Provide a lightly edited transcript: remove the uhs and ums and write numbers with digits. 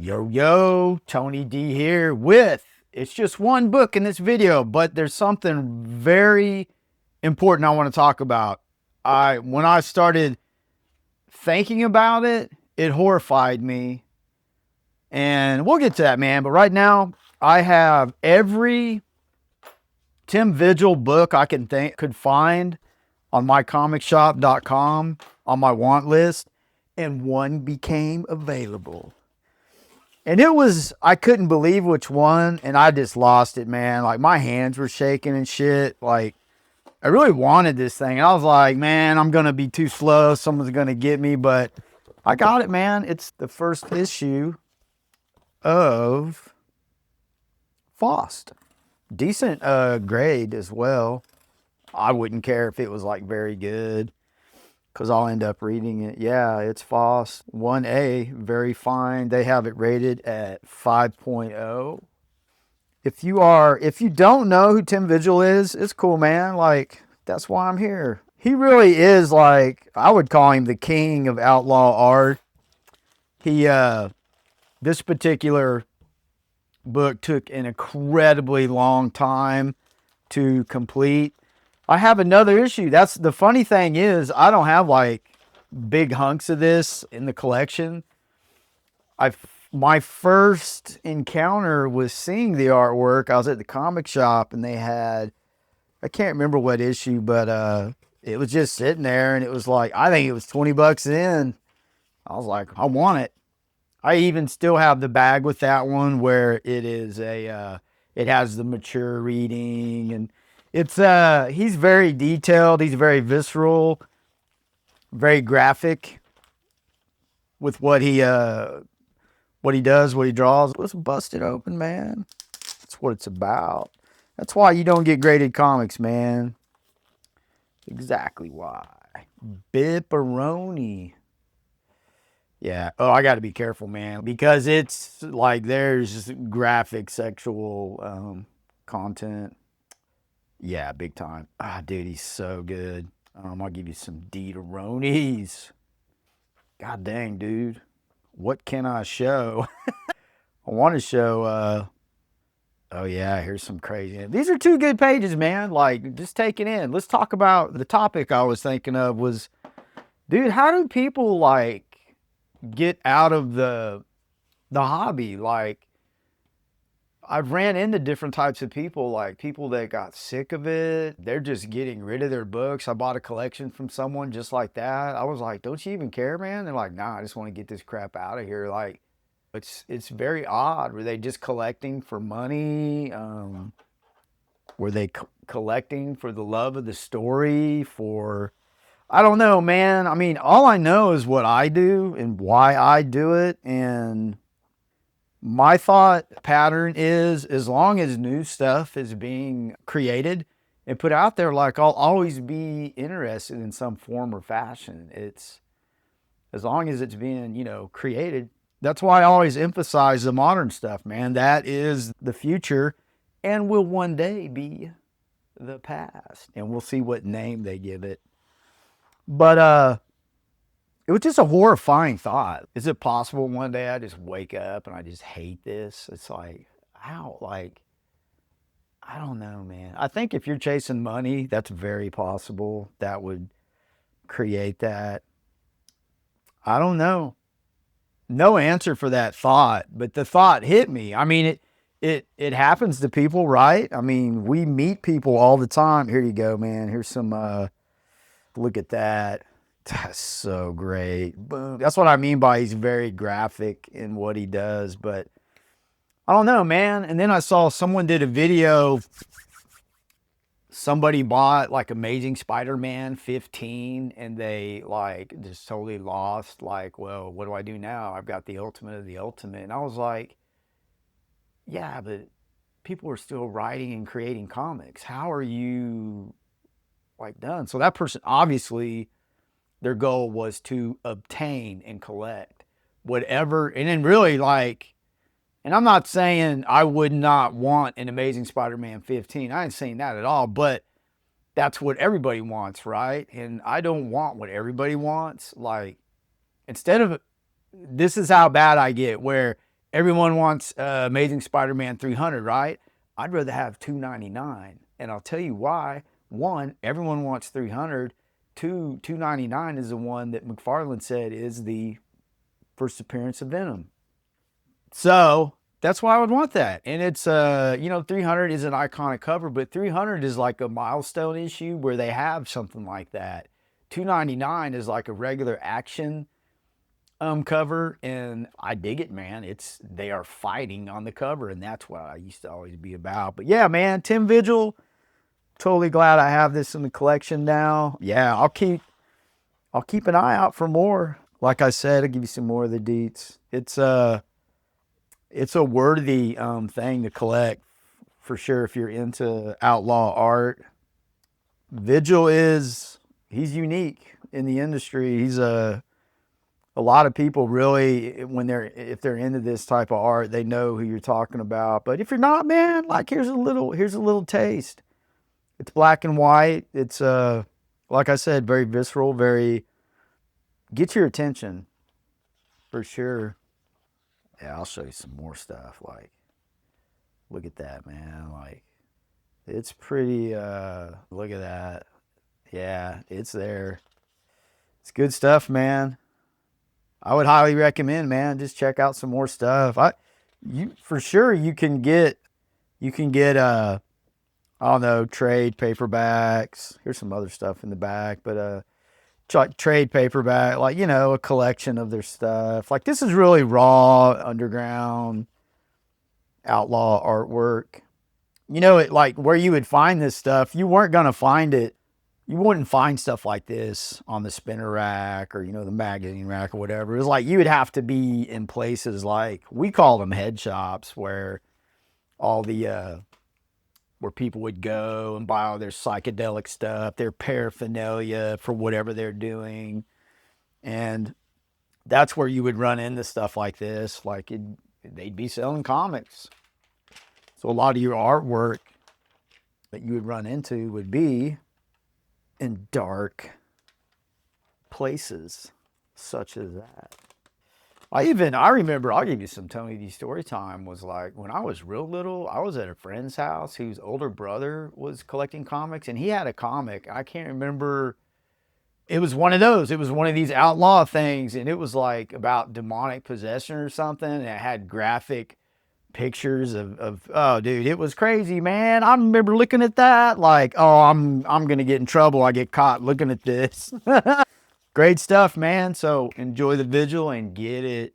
Yo, Tony D here with, it's just one book in this video, but there's something very important I want to talk about. When I started thinking about it, it horrified me. And we'll get to that, man. But right now, I have every Tim Vigil book I could find on mycomicshop.com on my want list, and one became available. And I couldn't believe which one, and I just lost it, man. Like, my hands were shaking and shit. Like, I really wanted this thing. And I was like, man, I'm going to be too slow. Someone's going to get me. But I got it, man. It's the first issue of FAUST. Decent grade as well. I wouldn't care if it was, like, very good, because I'll end up reading it. Yeah, it's FAUST 1A, very fine. They have it rated at 5.0. If you don't know who Tim Vigil is, it's cool, man. Like, that's why I'm here. He really is, like, I would call him the king of outlaw art. This particular book took an incredibly long time to complete. I have another issue. That's the funny thing is, I don't have like big hunks of this in the collection. My first encounter was seeing the artwork. I was at the comic shop and they had, I can't remember what issue, but it was just sitting there and it was like, I think it was 20 bucks in. I was like, I want it. I even still have the bag with that one where it is it has the mature reading, and it's he's very detailed, he's very visceral, very graphic with what he does, what he draws. Let's bust it open, man. That's what it's about. That's why you don't get graded comics, man. Exactly why. Bipperoni. Yeah. Oh, I got to be careful, man, because it's like there's graphic sexual content. Yeah, big time. Ah, dude, he's so good. I'll give you some Deeteronis. God dang, dude. What can I show? I want to show, oh yeah, here's some crazy. These are two good pages, man. Like, just take it in. Let's talk about the topic I was thinking of was, dude, how do people, like, get out of the hobby? Like, I've ran into different types of people, like people that got sick of it. They're just getting rid of their books. I bought a collection from someone just like that. I was like, don't you even care, man? They're like, nah, I just want to get this crap out of here. Like, it's very odd. Were they just collecting for money? Were they collecting for the love of the story? I don't know, man. I mean, all I know is what I do and why I do it. And my thought pattern is, as long as new stuff is being created and put out there, like, I'll always be interested in some form or fashion. It's as long as it's being, created. That's why I always emphasize the modern stuff, man. That is the future and will one day be the past. And we'll see what name they give it. But it was just a horrifying thought. Is it possible one day I just wake up and I just hate this? It's like, how? Like, I don't know, man. I think if you're chasing money, that's very possible. That would create that. I don't know. No answer for that thought, but the thought hit me. I mean, it happens to people, right? I mean, we meet people all the time. Here you go, man. Here's some look at that. That's so great. Boom. That's what I mean by he's very graphic in what he does. But I don't know, man. And then I saw someone did a video. Somebody bought like Amazing Spider-Man 15 and they like just totally lost. Like, well, what do I do now? I've got the ultimate of the ultimate. And I was like, yeah, but people are still writing and creating comics. How are you like done? So that person, obviously their goal was to obtain and collect whatever. And then really, like, and I'm not saying I would not want an Amazing Spider-Man 15. I ain't saying that at all, but that's what everybody wants, right? And I don't want what everybody wants. Like, instead of, this is how bad I get, where Everyone wants Amazing Spider-Man 300, right? I'd rather have 299, and I'll tell you why. One, everyone wants 300. Two, 299 is the one that McFarlane said is the first appearance of Venom. So that's why I would want that. And it's 300 is an iconic cover, but 300 is like a milestone issue where they have something like that. 299 is like a regular action cover, and I dig it, man. It's they are fighting on the cover, and that's what I used to always be about. But yeah, man, Tim Vigil, totally glad I have this in the collection now. Yeah, I'll keep an eye out for more. Like I said, I'll give you some more of the deets. It's a worthy thing to collect for sure if you're into outlaw art. Vigil he's unique in the industry. He's a lot of people really if they're into this type of art, they know who you're talking about. But if you're not, man, like here's a little taste. It's black and white. It's like I said, very visceral, very get your attention for sure. Yeah, I'll show you some more stuff. Like, look at that, man. Like, it's pretty. Look at that. Yeah, it's there. It's good stuff, man. I would highly recommend, man. Just check out some more stuff. You for sure you can get I don't know, trade paperbacks. Here's some other stuff in the back, but trade paperback, like a collection of their stuff. Like this is really raw underground outlaw artwork. It like where you would find this stuff, you weren't gonna find it. You wouldn't find stuff like this on the spinner rack or the magazine rack or whatever. It was like you would have to be in places like we call them head shops where all the where people would go and buy all their psychedelic stuff, their paraphernalia for whatever they're doing. And that's where you would run into stuff like this. They'd be selling comics. So a lot of your artwork that you would run into would be in dark places such as that. I remember, I'll give you some Tony D story time, was like when I was real little, I was at a friend's house whose older brother was collecting comics, and he had a comic. I can't remember. It was one of those. It was one of these outlaw things, and it was like about demonic possession or something. And it had graphic pictures of oh dude, it was crazy, man. I remember looking at that like, oh, I'm gonna get in trouble. I get caught looking at this. Great stuff, man. So enjoy the Vigil and get it